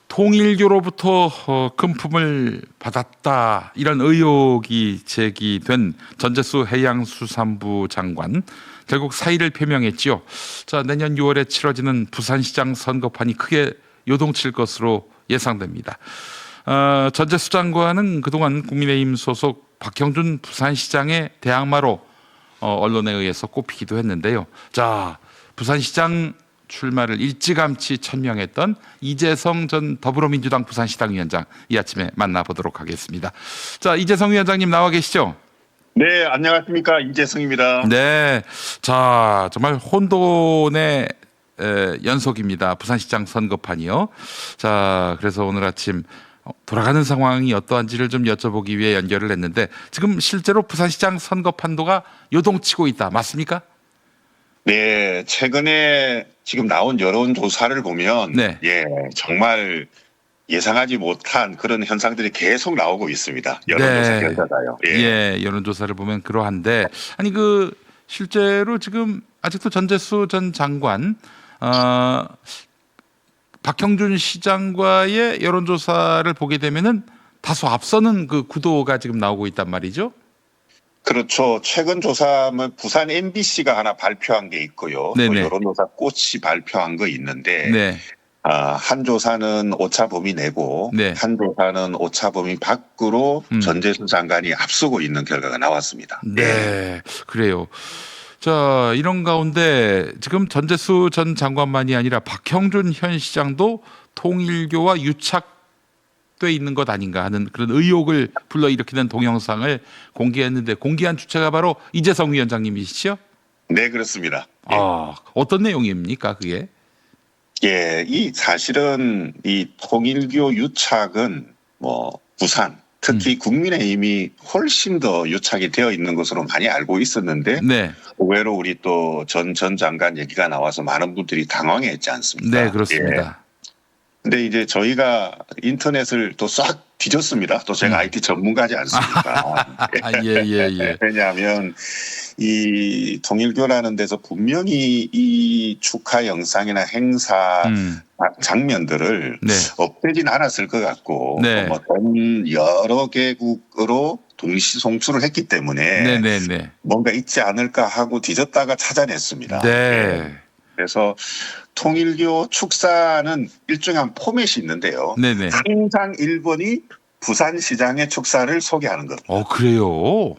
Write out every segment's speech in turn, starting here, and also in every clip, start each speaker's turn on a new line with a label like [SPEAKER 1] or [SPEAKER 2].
[SPEAKER 1] 통일교로부터 금품을 받았다 이런 의혹이 제기된 전재수 해양수산부 장관 결국 사의를 표명했지요. 자, 내년 6월에 치러지는 부산시장 선거판이 크게 요동칠 것으로 예상됩니다. 전재수 장관은 그동안 국민의힘 소속 박형준 부산시장의 대항마로 언론에 의해서 꼽히기도 했는데요. 자, 부산시장 출마를 일찌감치 천명했던 이재성 전 더불어민주당 부산시당 위원장 이 아침에 만나보도록 하겠습니다. 자, 이재성 위원장님 나와 계시죠?
[SPEAKER 2] 네, 안녕하십니까. 이재성입니다.
[SPEAKER 1] 네, 자, 정말 혼돈의 연속입니다. 부산시장 선거판이요. 자, 그래서 오늘 아침 돌아가는 상황이 어떠한지를 좀 여쭤보기 위해 연결을 했는데 지금 실제로 부산시장 선거판도가 요동치고 있다. 맞습니까?
[SPEAKER 2] 네, 최근에 지금 나온 여론조사를 보면
[SPEAKER 1] 네.
[SPEAKER 2] 정말 예상하지 못한 그런 현상들이 계속 나오고 있습니다. 여론조사
[SPEAKER 1] 네.
[SPEAKER 2] 결과가요.
[SPEAKER 1] 예, 여론조사를 보면 그러한데 아니 실제로 지금 아직도 전재수 전 장관 박형준 시장과의 여론조사를 보게 되면은 다소 앞서는 그 구도가 지금 나오고 있단 말이죠.
[SPEAKER 2] 그렇죠. 최근 조사는 부산 MBC가 하나 발표한 게 있고요. 또
[SPEAKER 1] 네네.
[SPEAKER 2] 여론조사 꽃이 발표한 거 있는데
[SPEAKER 1] 네.
[SPEAKER 2] 한 조사는 오차 범위 내고
[SPEAKER 1] 네.
[SPEAKER 2] 한 조사는 오차 범위 밖으로 전재수 장관이 앞서고 있는 결과가 나왔습니다.
[SPEAKER 1] 네, 그래요. 자, 이런 가운데 지금 전재수 전 장관만이 아니라 박형준 현 시장도 통일교와 유착돼 있는 것 아닌가 하는 그런 의혹을 불러일으키는 동영상을 공개했는데 공개한 주체가 바로 이재성 위원장님이시죠?
[SPEAKER 2] 네, 그렇습니다.
[SPEAKER 1] 어떤 내용입니까, 그게?
[SPEAKER 2] 이 사실은 이 통일교 유착은 부산 특히 국민의힘이 훨씬 더 유착이 되어 있는 것으로 많이 알고 있었는데
[SPEAKER 1] 네,
[SPEAKER 2] 의외로 우리 또 전 장관 얘기가 나와서 많은 분들이 당황했지 않습니까?
[SPEAKER 1] 네, 그렇습니다.
[SPEAKER 2] 근데 이제 저희가 인터넷을 또 싹 뒤졌습니다. 또 제가 IT 전문가지 않습니까?
[SPEAKER 1] 예.
[SPEAKER 2] 왜냐하면 이 통일교라는 데서 분명히 이 축하 영상이나 행사 장면들을
[SPEAKER 1] 네.
[SPEAKER 2] 없애진 않았을 것 같고
[SPEAKER 1] 네.
[SPEAKER 2] 여러 개국으로 동시 송출을 했기 때문에
[SPEAKER 1] 네.
[SPEAKER 2] 뭔가 있지 않을까 하고 뒤졌다가 찾아냈습니다.
[SPEAKER 1] 네.
[SPEAKER 2] 그래서 통일교 축사는 일종의 포맷이 있는데요.
[SPEAKER 1] 네네.
[SPEAKER 2] 항상 1번이 부산시장의 축사를 소개하는 겁니다.
[SPEAKER 1] 그래요?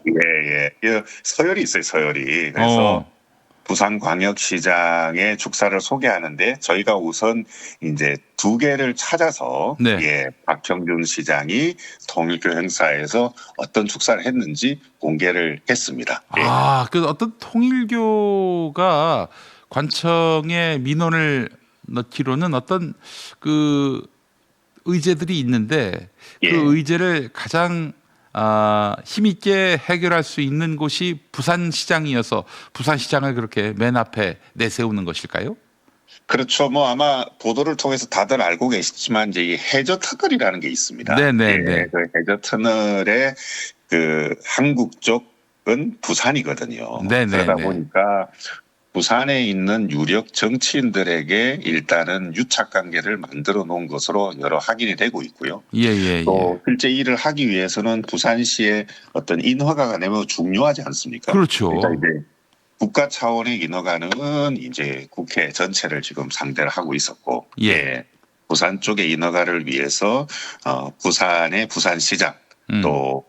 [SPEAKER 2] 예. 서열이 있어요, 서열이. 그래서 부산광역시장의 축사를 소개하는데 저희가 우선 이제 두 개를 찾아서 박형준 시장이 통일교 행사에서 어떤 축사를 했는지 공개를 했습니다.
[SPEAKER 1] 그 어떤 통일교가 관청에 민원을 넣기로는 어떤 그 의제들이 있는데 그 의제를 가장 힘있게 해결할 수 있는 곳이 부산시장이어서 부산시장을 그렇게 맨 앞에 내세우는 것일까요?
[SPEAKER 2] 그렇죠. 아마 보도를 통해서 다들 알고 계시지만 이제 이 해저 터널이라는 게 있습니다.
[SPEAKER 1] 네네.
[SPEAKER 2] 그 해저 터널의 그 한국 쪽은 부산이거든요. 그러다 보니까 부산에 있는 유력 정치인들에게 일단은 유착 관계를 만들어 놓은 것으로 여러 확인이 되고 있고요. 또 실제 일을 하기 위해서는 부산시의 어떤 인허가가 매우 중요하지 않습니까?
[SPEAKER 1] 그렇죠.
[SPEAKER 2] 그러니까 이제 국가 차원의 인허가는 이제 국회 전체를 지금 상대를 하고 있었고, 부산 쪽의 인허가를 위해서 부산의 부산시장 또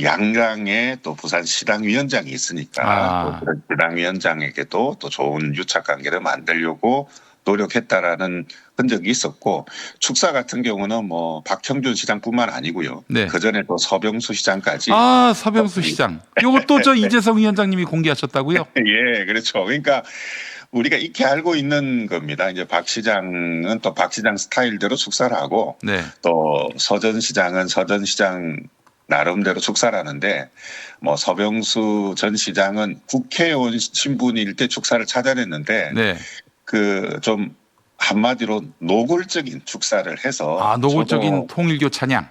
[SPEAKER 2] 양양에 또 부산시당 위원장이 있으니까 또 그런 시당 위원장에게도 또 좋은 유착 관계를 만들려고 노력했다라는 흔적이 있었고 축사 같은 경우는 박형준 시장뿐만 아니고요. 그 전에 또 서병수 시장까지.
[SPEAKER 1] 서병수 시장. 이것도 저 이재성 위원장님이 공개하셨다고요?
[SPEAKER 2] 예, 그렇죠. 그러니까 우리가 익히 알고 있는 겁니다. 이제 박 시장은 또 박 시장 스타일대로 축사를 하고 또 서 전 시장은 서 전 시장 나름대로 축사를 하는데 서병수 전 시장은 국회의원 신분일 때 축사를 찾아냈는데 그 좀 한마디로 노골적인 축사를 해서
[SPEAKER 1] 노골적인 통일교 찬양.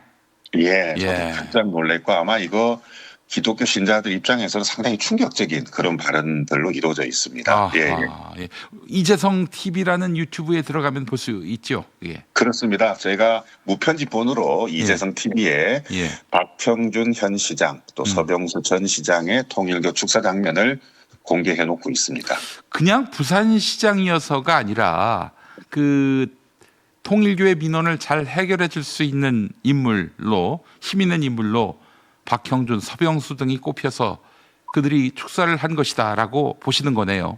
[SPEAKER 2] 저도 깜짝 놀랐고 아마 이거 기독교 신자들 입장에서는 상당히 충격적인 그런 발언들로 이루어져 있습니다.
[SPEAKER 1] 아하,
[SPEAKER 2] 예, 예.
[SPEAKER 1] 예. 이재성 TV라는 유튜브에 들어가면 볼 수 있죠. 예.
[SPEAKER 2] 그렇습니다. 저희가 무편집본으로 이재성 TV에
[SPEAKER 1] 예.
[SPEAKER 2] 박형준 현 시장 또 서병수 전 시장의 통일교 축사 장면을 공개해 놓고 있습니다.
[SPEAKER 1] 그냥 부산시장이어서가 아니라 그 통일교의 민원을 잘 해결해 줄 수 있는 인물로, 힘 있는 인물로 박형준, 서병수 등이 꼽혀서 그들이 축사를 한 것이다라고 보시는 거네요.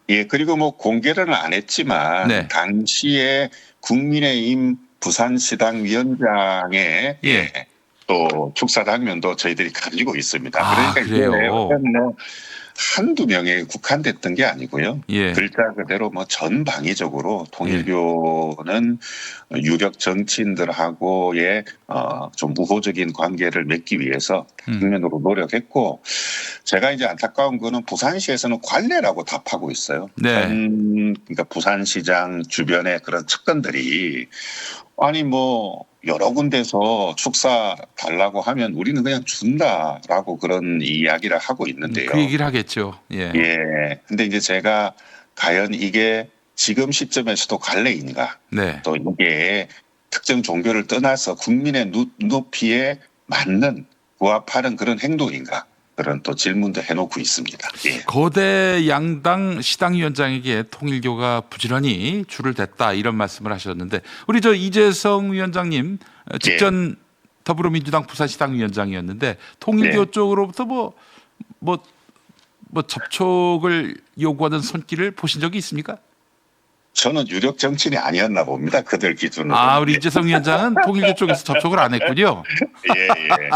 [SPEAKER 2] 예, 그리고 뭐 공개는 안 했지만
[SPEAKER 1] 네.
[SPEAKER 2] 당시에 국민의힘 부산시당 위원장의
[SPEAKER 1] 예.
[SPEAKER 2] 또 축사 장면도 저희들이 가지고 있습니다.
[SPEAKER 1] 아,
[SPEAKER 2] 그러니까
[SPEAKER 1] 그래요?
[SPEAKER 2] 이게 뭐 한두 명에 국한됐던 게 아니고요.
[SPEAKER 1] 예.
[SPEAKER 2] 글자 그대로 뭐 전방위적으로 통일교는 유력 정치인들하고의 좀 우호적인 관계를 맺기 위해서 국면으로 노력했고, 제가 이제 안타까운 거는 부산시에서는 관례라고 답하고 있어요.
[SPEAKER 1] 네.
[SPEAKER 2] 그러니까 부산시장 주변의 그런 측근들이 아니 뭐 여러 군데서 축사 달라고 하면 우리는 그냥 준다라고 그런 이야기를 하고 있는데요.
[SPEAKER 1] 그 얘기를 하겠죠. 예.
[SPEAKER 2] 예. 근데 이제 제가 과연 이게 지금 시점에서도 관례인가?
[SPEAKER 1] 네.
[SPEAKER 2] 또 이게 특정 종교를 떠나서 국민의 눈높이에 맞는 부합하는 그런 행동인가? 그런 또 질문도 해놓고 있습니다. 예.
[SPEAKER 1] 거대 양당 시당위원장에게 통일교가 부지런히 줄을 댔다 이런 말씀을 하셨는데 우리 저 이재성 위원장님 직전 더불어민주당 부산시당위원장이었는데 통일교
[SPEAKER 2] 네.
[SPEAKER 1] 쪽으로부터 뭐 접촉을 요구하는 손길을 보신 적이 있습니까?
[SPEAKER 2] 저는 유력 정치인이 아니었나 봅니다. 그들 기준으로.
[SPEAKER 1] 아, 우리 이재성 위원장은 통일교 쪽에서 접촉을 안 했군요.
[SPEAKER 2] 예, 예.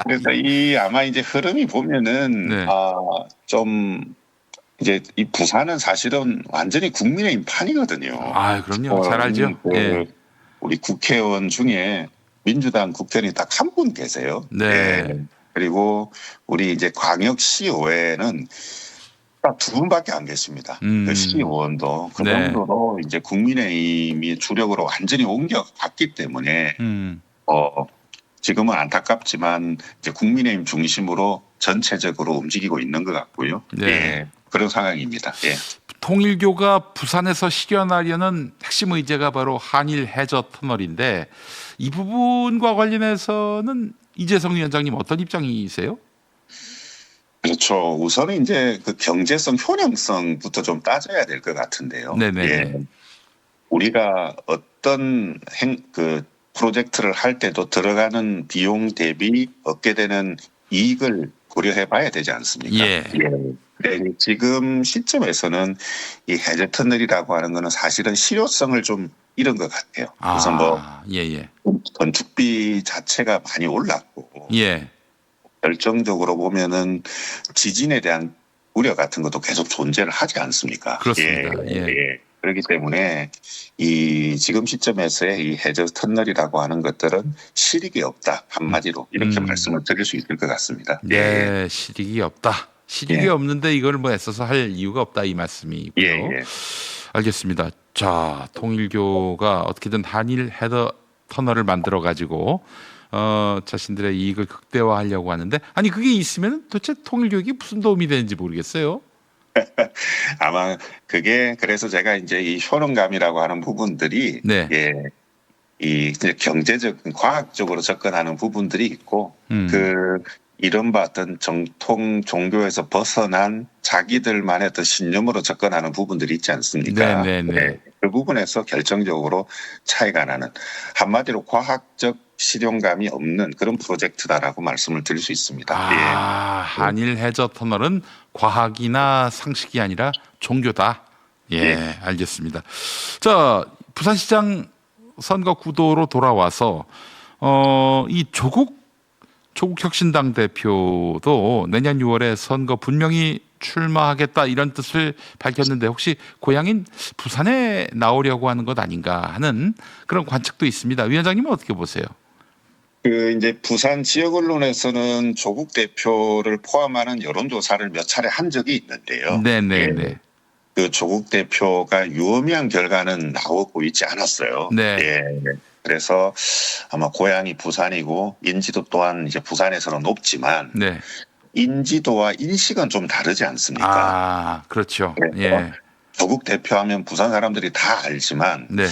[SPEAKER 2] 그래서 아마 이제 흐름이 보면은,
[SPEAKER 1] 네.
[SPEAKER 2] 좀, 이제 이 부산은 사실은 완전히 국민의힘 판이거든요.
[SPEAKER 1] 아, 그럼요. 잘 알죠. 예.
[SPEAKER 2] 우리 국회의원 중에 민주당 국회의원이 딱 한 분 계세요.
[SPEAKER 1] 네.
[SPEAKER 2] 예. 그리고 우리 이제 광역시의회는 딱 두 분밖에 안 계십니다. 그 시의원도 그
[SPEAKER 1] 네.
[SPEAKER 2] 정도로 이제 국민의힘이 주력으로 완전히 옮겨갔기 때문에 지금은 안타깝지만 이제 국민의힘 중심으로 전체적으로 움직이고 있는 것 같고요.
[SPEAKER 1] 네.
[SPEAKER 2] 예, 그런 상황입니다. 예.
[SPEAKER 1] 통일교가 부산에서 실현하려는 핵심 의제가 바로 한일 해저 터널인데 이 부분과 관련해서는 이재성 위원장님 어떤 입장이세요?
[SPEAKER 2] 그렇죠. 우선은 이제 그 경제성, 효능성부터 좀 따져야 될 것 같은데요.
[SPEAKER 1] 네네.
[SPEAKER 2] 예. 우리가 어떤 프로젝트를 할 때도 들어가는 비용 대비 얻게 되는 이익을 고려해 봐야 되지 않습니까?
[SPEAKER 1] 예.
[SPEAKER 2] 네, 지금 시점에서는 이 해저 터널이라고 하는 거는 사실은 실효성을 좀 잃은 것 같아요. 우선
[SPEAKER 1] 예.
[SPEAKER 2] 건축비 자체가 많이 올랐고,
[SPEAKER 1] 예.
[SPEAKER 2] 결정적으로 보면은 지진에 대한 우려 같은 것도 계속 존재를 하지 않습니까?
[SPEAKER 1] 그렇습니다. 예.
[SPEAKER 2] 그렇기 때문에 지금 시점에서의 이 해저 터널이라고 하는 것들은 실익이 없다. 한마디로 이렇게 말씀을 드릴 수 있을 것 같습니다.
[SPEAKER 1] 네, 실익이 없다. 실익이 없는데 이걸 애써서 할 이유가 없다 이 말씀이고요.
[SPEAKER 2] 예.
[SPEAKER 1] 알겠습니다. 자, 통일교가 어떻게든 한일 해저 터널을 만들어 가지고 자신들의 이익을 극대화하려고 하는데 아니 그게 있으면 도대체 통일교육이 무슨 도움이 되는지 모르겠어요.
[SPEAKER 2] 아마 그게 그래서 제가 이제 이 효능감이라고 하는 부분들이
[SPEAKER 1] 네.
[SPEAKER 2] 이 경제적, 과학적으로 접근하는 부분들이 있고 이른바 어떤 정통 종교에서 벗어난 자기들만의 어떤 신념으로 접근하는 부분들이 있지 않습니까?
[SPEAKER 1] 네.
[SPEAKER 2] 그 부분에서 결정적으로 차이가 나는 한마디로 과학적 실용감이 없는 그런 프로젝트다라고 말씀을 드릴 수 있습니다.
[SPEAKER 1] 한일 해저 터널은 과학이나 상식이 아니라 종교다. 예, 알겠습니다. 자, 부산시장 선거 구도로 돌아와서 이 조국 혁신당 대표도 내년 6월에 선거 분명히 출마하겠다 이런 뜻을 밝혔는데 혹시 고향인 부산에 나오려고 하는 것 아닌가 하는 그런 관측도 있습니다. 위원장님은 어떻게 보세요?
[SPEAKER 2] 이제 부산 지역 언론에서는 조국 대표를 포함하는 여론조사를 몇 차례 한 적이 있는데요.
[SPEAKER 1] 네네네.
[SPEAKER 2] 그 조국 대표가 유의미한 결과는 나오고 있지 않았어요.
[SPEAKER 1] 네.
[SPEAKER 2] 예. 그래서 아마 고향이 부산이고 인지도 또한 이제 부산에서는 높지만
[SPEAKER 1] 네.
[SPEAKER 2] 인지도와 인식은 좀 다르지 않습니까?
[SPEAKER 1] 아, 그렇죠.
[SPEAKER 2] 그래서
[SPEAKER 1] 예.
[SPEAKER 2] 조국 대표하면 부산 사람들이 다 알지만
[SPEAKER 1] 네.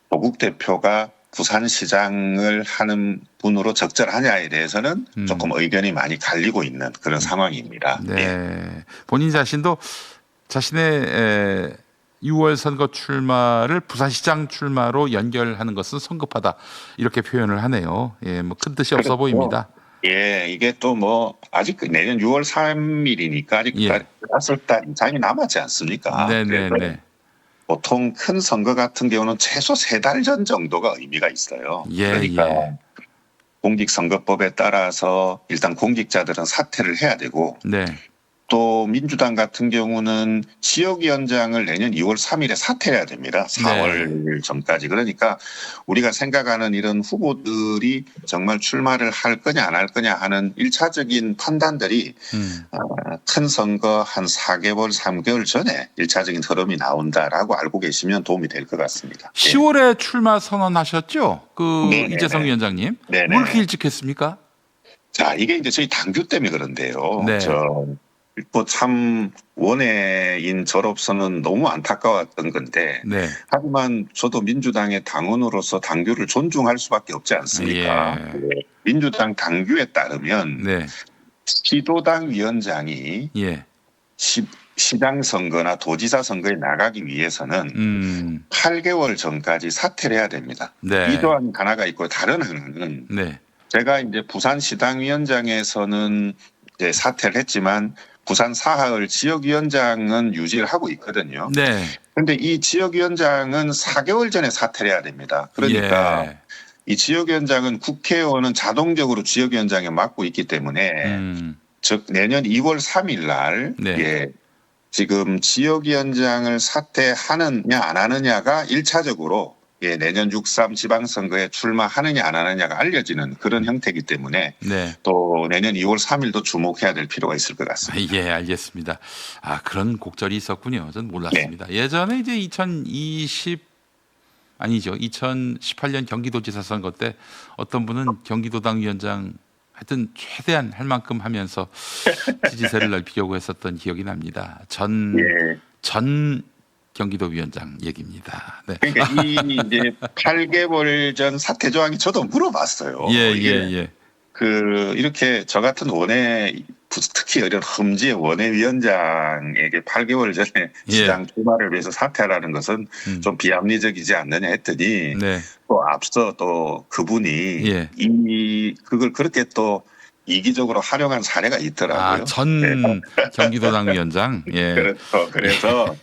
[SPEAKER 2] 조국 대표가 부산시장을 하는 분으로 적절하냐에 대해서는 조금 의견이 많이 갈리고 있는 그런 상황입니다.
[SPEAKER 1] 네.
[SPEAKER 2] 예.
[SPEAKER 1] 본인 자신도 자신의 6월 선거 출마를 부산시장 출마로 연결하는 것은 성급하다 이렇게 표현을 하네요. 예, 뭐 큰 뜻이 없어
[SPEAKER 2] 그렇죠.
[SPEAKER 1] 보입니다.
[SPEAKER 2] 예, 이게 또 뭐 아직 내년 6월 3일이니까 아직
[SPEAKER 1] 예.
[SPEAKER 2] 5달 이상이 남았지 않습니까?
[SPEAKER 1] 네네네.
[SPEAKER 2] 그래서 보통 큰 선거 같은 경우는 최소 3달 전 정도가 의미가 있어요.
[SPEAKER 1] 예,
[SPEAKER 2] 그러니까
[SPEAKER 1] 예.
[SPEAKER 2] 공직선거법에 따라서 일단 공직자들은 사퇴를 해야 되고
[SPEAKER 1] 네.
[SPEAKER 2] 또 민주당 같은 경우는 지역위원장을 내년 2월 3일에 사퇴해야 됩니다. 4월 전까지. 그러니까 우리가 생각하는 이런 후보들이 정말 출마를 할 거냐 안 할 거냐 하는 1차적인 판단들이 큰 선거 한 4개월, 3개월 전에 1차적인 흐름이 나온다라고 알고 계시면 도움이 될 것 같습니다.
[SPEAKER 1] 10월에 출마 선언하셨죠? 그
[SPEAKER 2] 네네네.
[SPEAKER 1] 이재성 위원장님.
[SPEAKER 2] 네네.
[SPEAKER 1] 왜 이렇게 일찍 했습니까?
[SPEAKER 2] 자, 이게 이제 저희 당규 때문에 그런데요.
[SPEAKER 1] 네.
[SPEAKER 2] 참 원외인 저로서는 너무 안타까웠던 건데
[SPEAKER 1] 네.
[SPEAKER 2] 하지만 저도 민주당의 당원으로서 당규를 존중할 수밖에 없지 않습니까?
[SPEAKER 1] 예.
[SPEAKER 2] 민주당 당규에 따르면
[SPEAKER 1] 네.
[SPEAKER 2] 시도당 위원장이
[SPEAKER 1] 예.
[SPEAKER 2] 시장 선거나 도지사 선거에 나가기 위해서는 8개월 전까지 사퇴를 해야 됩니다.
[SPEAKER 1] 네.
[SPEAKER 2] 이 조항이 하나가 있고 다른 하나는
[SPEAKER 1] 네.
[SPEAKER 2] 제가 이제 부산시당위원장에서는 이제 사퇴를 했지만 부산 사하을 지역위원장은 유지를 하고 있거든요.
[SPEAKER 1] 네.
[SPEAKER 2] 그런데 이 지역위원장은 4개월 전에 사퇴를 해야 됩니다. 그러니까
[SPEAKER 1] 예.
[SPEAKER 2] 이 지역위원장은 국회의원은 자동적으로 지역위원장에 맡고 있기 때문에 즉 내년 2월 3일 날
[SPEAKER 1] 네.
[SPEAKER 2] 예, 지금 지역위원장을 사퇴하느냐 안 하느냐가 1차적으로 예, 내년 6.3 지방선거에 출마하느냐 안 하느냐가 알려지는 그런 형태이기 때문에
[SPEAKER 1] 네.
[SPEAKER 2] 또 내년 2월 3일도 주목해야 될 필요가 있을 것 같습니다.
[SPEAKER 1] 예, 알겠습니다. 아, 그런 곡절이 있었군요. 전 몰랐습니다. 예전에 이제 2018년 경기도지사 선거 때 어떤 분은 경기도당 위원장 하여튼 최대한 할 만큼 하면서 지지세를 넓히려고 했었던 기억이 납니다. 전 경기도 위원장 얘기입니다. 네.
[SPEAKER 2] 그러니까 이 이제 8개월 전 사퇴 조항이 저도 물어봤어요.
[SPEAKER 1] 예.
[SPEAKER 2] 그 이렇게 저 같은 원외 특히 이런 험지의 원외위원장에게 8개월 전에 시장 출마를 위해서 사퇴하라는 것은 좀 비합리적이지 않느냐 했더니
[SPEAKER 1] 네.
[SPEAKER 2] 또 앞서 또 그분이 그걸 그렇게 또 이기적으로 활용한 사례가 있더라고요.
[SPEAKER 1] 아, 전 경기도당 위원장. 예.
[SPEAKER 2] 그렇죠. 그래서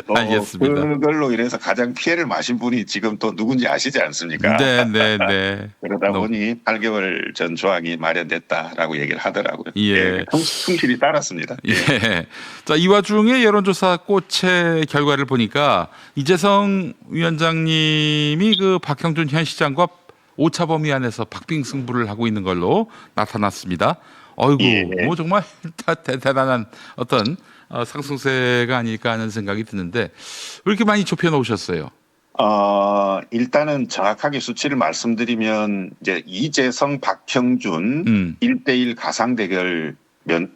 [SPEAKER 2] 또
[SPEAKER 1] 알겠습니다.
[SPEAKER 2] 그걸로 인해서 가장 피해를 마신 분이 지금 또 누군지 아시지 않습니까?
[SPEAKER 1] 네.
[SPEAKER 2] 그러다 보니 8개월 전 조항이 마련됐다라고 얘기를 하더라고요.
[SPEAKER 1] 예.
[SPEAKER 2] 충실히 따랐습니다.
[SPEAKER 1] 예. 자, 이 와중에 여론조사 꽃의 결과를 보니까 이재성 위원장님이 그 박형준 현 시장과 오차 범위 안에서 박빙승부를 하고 있는 걸로 나타났습니다. 어이구, 뭐 정말 대단한 어떤 상승세가 아닐까 하는 생각이 드는데 왜 이렇게 많이 좁혀 놓으셨어요?
[SPEAKER 2] 일단은 정확하게 수치를 말씀드리면 이제 이재성, 박형준 1대1 가상 대결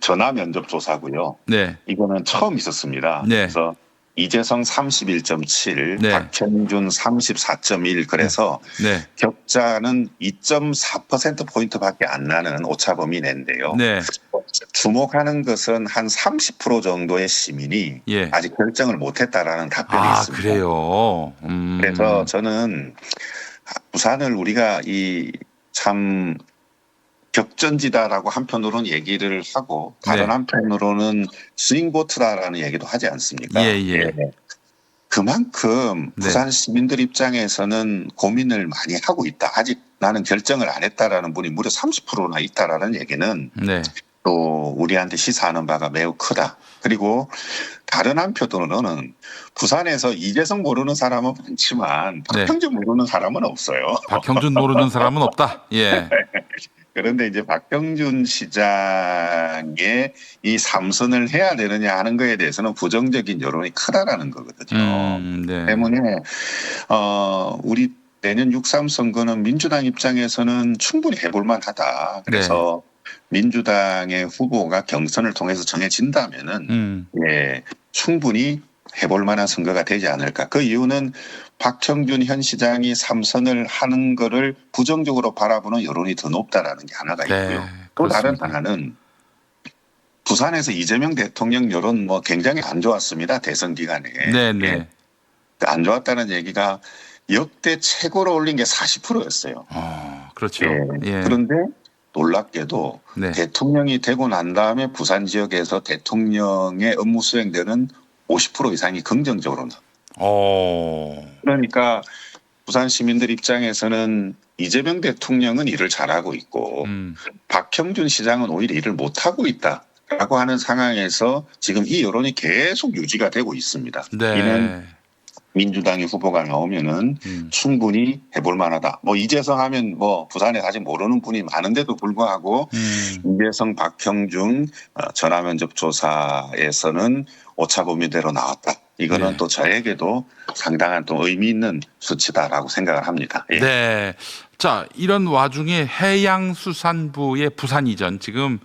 [SPEAKER 2] 전화 면접 조사고요.
[SPEAKER 1] 네.
[SPEAKER 2] 이거는 처음 있었습니다.
[SPEAKER 1] 네.
[SPEAKER 2] 그래서 이재성 31.7,
[SPEAKER 1] 네.
[SPEAKER 2] 박형준 34.1 그래서 격차는 2.4%포인트밖에 안 나는 오차범위 내인데요.
[SPEAKER 1] 네.
[SPEAKER 2] 주목하는 것은 한 30% 정도의 시민이 아직 결정을 못했다라는 답변이 있습니다.
[SPEAKER 1] 그래요.
[SPEAKER 2] 그래서 저는 부산을 우리가 참 격전지다라고 한편으로는 얘기를 하고 다른 한편으로는 스윙보트다라는 얘기도 하지 않습니까? 그만큼 부산 시민들 입장에서는 고민을 많이 하고 있다. 아직 나는 결정을 안 했다라는 분이 무려 30%나 있다라는 얘기는 또 우리한테 시사하는 바가 매우 크다. 그리고 다른 한편으로는 부산에서 이재성 모르는 사람은 많지만 박형준 모르는 사람은 없어요.
[SPEAKER 1] 박형준 모르는 사람은 없다. 예.
[SPEAKER 2] 그런데 이제 박형준 시장의 이 3선을 해야 되느냐 하는 거에 대해서는 부정적인 여론이 크다라는 거거든요. 때문에 우리 내년 6.3 선거는 민주당 입장에서는 충분히 해볼 만하다. 그래서 민주당의 후보가 경선을 통해서 정해진다면은 예, 충분히 해볼 만한 선거가 되지 않을까. 그 이유는 박형준 현 시장이 3선을 하는 거를 부정적으로 바라보는 여론이 더 높다라는 게 하나가 있고요.
[SPEAKER 1] 네,
[SPEAKER 2] 또 다른
[SPEAKER 1] 그렇습니다.
[SPEAKER 2] 하나는 부산에서 이재명 대통령 여론 뭐 굉장히 안 좋았습니다. 대선 기간에.
[SPEAKER 1] 네네.
[SPEAKER 2] 예. 안 좋았다는 얘기가 역대 최고로 올린 게 40%였어요.
[SPEAKER 1] 그렇죠. 예.
[SPEAKER 2] 그런데 놀랍게도
[SPEAKER 1] 네.
[SPEAKER 2] 대통령이 되고 난 다음에 부산 지역에서 대통령의 업무 수행되는 50% 이상이 긍정적으로 나. 그러니까 부산 시민들 입장에서는 이재명 대통령은 일을 잘하고 있고 박형준 시장은 오히려 일을 못하고 있다라고 하는 상황에서 지금 이 여론이 계속 유지가 되고 있습니다.
[SPEAKER 1] 네.
[SPEAKER 2] 이는 민주당의 후보가 나오면은 충분히 해볼 만하다. 뭐 이재성 하면 뭐 부산에 아직 모르는 분이 많은데도 불구하고 이재성, 박형준 전화면접 조사에서는 오차 범위대로 나왔다. 이거는
[SPEAKER 1] 네.
[SPEAKER 2] 또 저에게도 상당한 또 의미 있는 수치다라고 생각을 합니다. 예.
[SPEAKER 1] 네. 자, 이런 와중에 해양수산부의 부산 이전 지금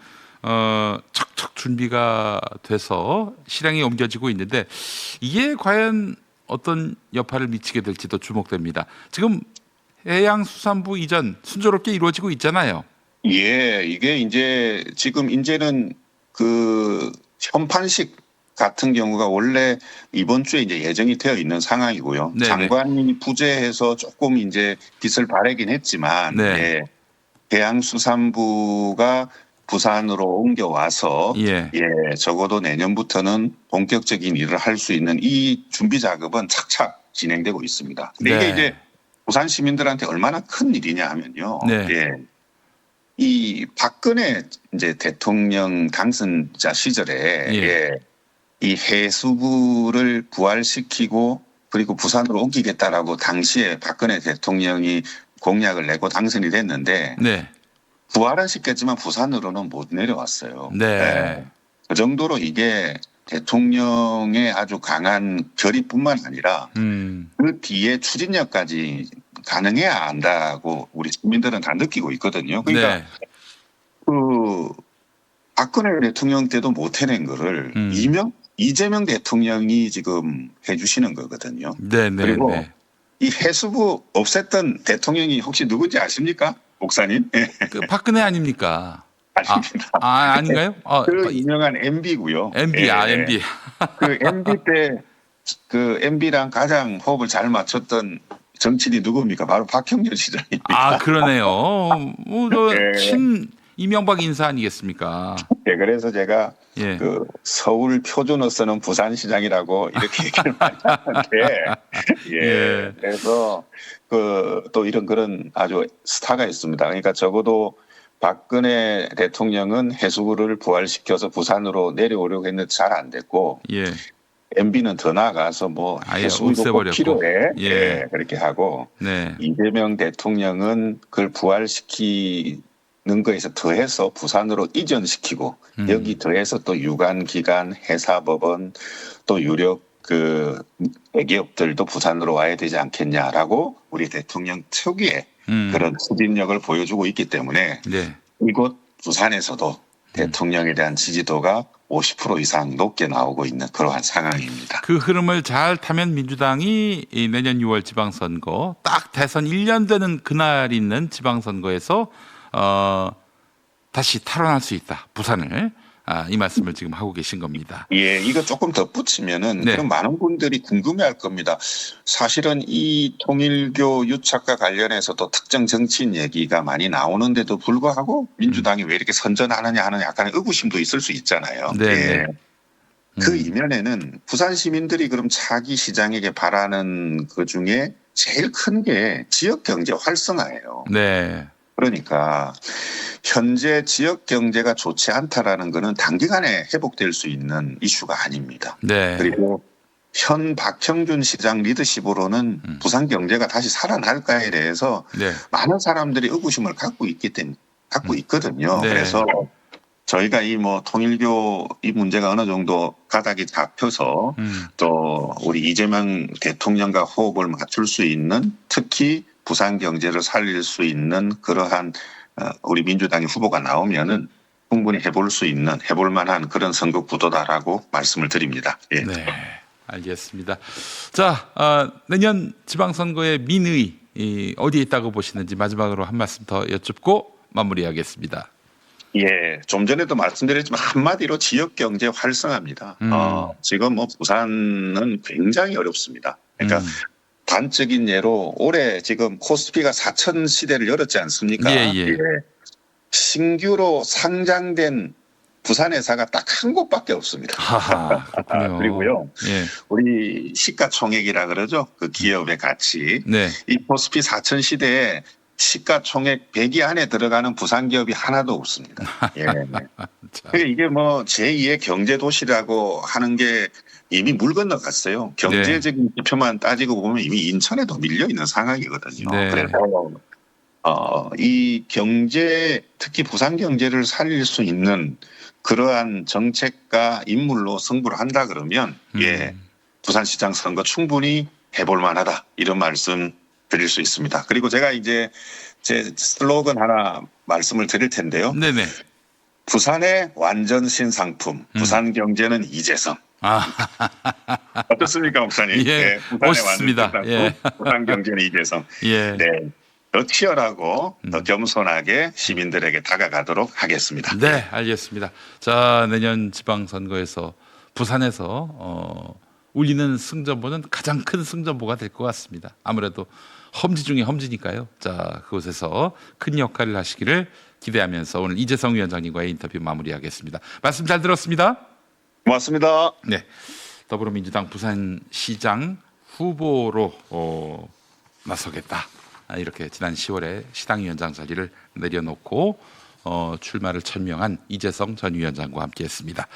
[SPEAKER 1] 척척 준비가 돼서 실행에 옮겨지고 있는데 이게 과연 어떤 여파를 미치게 될지도 주목됩니다. 지금 해양수산부 이전 순조롭게 이루어지고 있잖아요.
[SPEAKER 2] 예, 이게 이제는 그 현판식 같은 경우가 원래 이번 주에 이제 예정이 되어 있는 상황이고요.
[SPEAKER 1] 네네.
[SPEAKER 2] 장관이 부재해서 조금 이제 빛을 발하긴 했지만,
[SPEAKER 1] 네.
[SPEAKER 2] 예, 해양수산부가 부산으로 옮겨와서
[SPEAKER 1] 예.
[SPEAKER 2] 적어도 내년부터는 본격적인 일을 할 수 있는 이 준비 작업은 착착 진행되고 있습니다. 근데 이게
[SPEAKER 1] 네.
[SPEAKER 2] 이제 부산 시민들한테 얼마나 큰 일이냐 하면요.
[SPEAKER 1] 네.
[SPEAKER 2] 예. 이 박근혜 이제 대통령 당선자 시절에
[SPEAKER 1] 예.
[SPEAKER 2] 이 해수부를 부활시키고 그리고 부산으로 옮기겠다라고 당시에 박근혜 대통령이 공약을 내고 당선이 됐는데
[SPEAKER 1] 네.
[SPEAKER 2] 부활은 시켰지만 부산으로는 못 내려왔어요.
[SPEAKER 1] 네.
[SPEAKER 2] 그 정도로 이게 대통령의 아주 강한 결의뿐만 아니라 그 뒤에 추진력까지 가능해야 한다고 우리 시민들은 다 느끼고 있거든요. 그러니까
[SPEAKER 1] 네.
[SPEAKER 2] 그 박근혜 대통령 때도 못 해낸 거를 이재명 대통령이 지금 해주시는 거거든요.
[SPEAKER 1] 네. 네.
[SPEAKER 2] 그리고
[SPEAKER 1] 네.
[SPEAKER 2] 이 해수부 없앴던 대통령이 혹시 누군지 아십니까? 목사님? 예.
[SPEAKER 1] 그 박근혜 아닙니까?
[SPEAKER 2] 아닙니다.
[SPEAKER 1] 아닌가요?
[SPEAKER 2] 그 유명한 MB고요.
[SPEAKER 1] MB, MB.
[SPEAKER 2] 그 MB 때 그 MB랑 가장 호흡을 잘 맞췄던 정치인이 누굽니까? 바로 박형준 시장입니다.
[SPEAKER 1] 그러네요.
[SPEAKER 2] 예.
[SPEAKER 1] 친 이명박 인사 아니겠습니까?
[SPEAKER 2] 네, 그래서 제가
[SPEAKER 1] 예.
[SPEAKER 2] 그 서울 표준어 쓰는 부산시장이라고 이렇게 얘기를 많이 하는데,
[SPEAKER 1] 예.
[SPEAKER 2] 그래서 또 이런 그런 아주 스타가 있습니다. 그러니까 적어도 박근혜 대통령은 해수부를 부활시켜서 부산으로 내려오려고 했는데 잘 안 됐고,
[SPEAKER 1] 예.
[SPEAKER 2] MB는 더 나아가서 뭐
[SPEAKER 1] 아예
[SPEAKER 2] 해수부가 꼭
[SPEAKER 1] 없애버렸고.
[SPEAKER 2] 필요해,
[SPEAKER 1] 예.
[SPEAKER 2] 그렇게 하고
[SPEAKER 1] 네.
[SPEAKER 2] 이재명 대통령은 그걸 부활시키는 거에서 더해서 부산으로 이전시키고 여기 더해서 또 유관기관, 해사법원 또 유력 그 대기업들도 부산으로 와야 되지 않겠냐라고 우리 대통령 특유의 그런 추진력을 보여주고 있기 때문에
[SPEAKER 1] 네.
[SPEAKER 2] 이곳 부산에서도 대통령에 대한 지지도가 50% 이상 높게 나오고 있는 그러한 상황입니다.
[SPEAKER 1] 그 흐름을 잘 타면 민주당이 이 내년 6월 지방선거 딱 대선 1년 되는 그날 있는 지방선거에서 다시 탈환할 수 있다. 부산을. 이 말씀을 지금 하고 계신 겁니다.
[SPEAKER 2] 예, 이거 조금 덧붙이면은
[SPEAKER 1] 네.
[SPEAKER 2] 그럼 많은 분들이 궁금해할 겁니다. 사실은 이 통일교 유착과 관련해서도 특정 정치인 얘기가 많이 나오는데도 불구하고 민주당이 왜 이렇게 선전하느냐 하는 약간의 의구심도 있을 수 있잖아요.
[SPEAKER 1] 네.
[SPEAKER 2] 예. 그 이면에는 부산 시민들이 그럼 차기 시장에게 바라는 그 중에 제일 큰 게 지역 경제 활성화예요.
[SPEAKER 1] 네.
[SPEAKER 2] 그러니까 현재 지역 경제가 좋지 않다라는 것은 단기간에 회복될 수 있는 이슈가 아닙니다.
[SPEAKER 1] 네.
[SPEAKER 2] 그리고 현 박형준 시장 리더십으로는 부산 경제가 다시 살아날까에 대해서
[SPEAKER 1] 네.
[SPEAKER 2] 많은 사람들이 의구심을 갖고 있거든요.
[SPEAKER 1] 네.
[SPEAKER 2] 그래서 저희가 이 뭐 통일교 이 문제가 어느 정도 가닥이 잡혀서 또 우리 이재명 대통령과 호흡을 맞출 수 있는 특히 부산 경제를 살릴 수 있는 그러한 우리 민주당의 후보가 나오면은 충분히 해볼 만한 그런 선거 구도다라고 말씀을 드립니다. 예.
[SPEAKER 1] 네, 알겠습니다. 자, 내년 지방선거의 민의 어디에 있다고 보시는지 마지막으로 한 말씀 더 여쭙고 마무리하겠습니다.
[SPEAKER 2] 예, 좀 전에도 말씀드렸지만 한마디로 지역 경제 활성화입니다. 지금 뭐 부산은 굉장히 어렵습니다. 그러니까 단적인 예로 올해 지금 코스피가 4천 시대를 열었지 않습니까?
[SPEAKER 1] 예.
[SPEAKER 2] 신규로 상장된 부산 회사가 딱 한 곳밖에 없습니다.
[SPEAKER 1] 하하, 그렇군요.
[SPEAKER 2] 그리고요,
[SPEAKER 1] 예.
[SPEAKER 2] 우리 시가총액이라 그러죠. 그 기업의 가치.
[SPEAKER 1] 네.
[SPEAKER 2] 이 코스피 4천 시대에 시가총액 100위 안에 들어가는 부산 기업이 하나도 없습니다. 예.
[SPEAKER 1] 자,
[SPEAKER 2] 이게 뭐 제2의 경제 도시라고 하는 게 이미 물 건너갔어요. 경제적인 지표만 따지고 보면 이미 인천에도 밀려 있는 상황이거든요.
[SPEAKER 1] 네.
[SPEAKER 2] 그래서 이 경제, 특히 부산 경제를 살릴 수 있는 그러한 정책과 인물로 승부를 한다 그러면 예, 부산시장 선거 충분히 해볼 만하다 이런 말씀 드릴 수 있습니다. 그리고 제가 이제 제 슬로건 하나 말씀을 드릴 텐데요.
[SPEAKER 1] 네네.
[SPEAKER 2] 부산의 완전 신상품, 부산 경제는 이재성. 어떻습니까, 목사님?
[SPEAKER 1] 예,
[SPEAKER 2] 부산의
[SPEAKER 1] 멋있습니다.
[SPEAKER 2] 완전 신상품,
[SPEAKER 1] 예.
[SPEAKER 2] 부산 경제는 이재성.
[SPEAKER 1] 예.
[SPEAKER 2] 네. 더 치열하고 더 겸손하게 시민들에게 다가가도록 하겠습니다.
[SPEAKER 1] 네, 알겠습니다. 자, 내년 지방선거에서 부산에서 울리는 승전보는 가장 큰 승전보가 될 것 같습니다. 아무래도 험지 중에 험지니까요. 자, 그곳에서 큰 역할을 하시기를 기대하면서 오늘 이재성 위원장님과의 인터뷰 마무리하겠습니다. 말씀 잘 들었습니다.
[SPEAKER 2] 고맙습니다.
[SPEAKER 1] 네, 더불어민주당 부산시장 후보로 나서겠다. 이렇게 지난 10월에 시당위원장 자리를 내려놓고 출마를 천명한 이재성 전 위원장과 함께했습니다.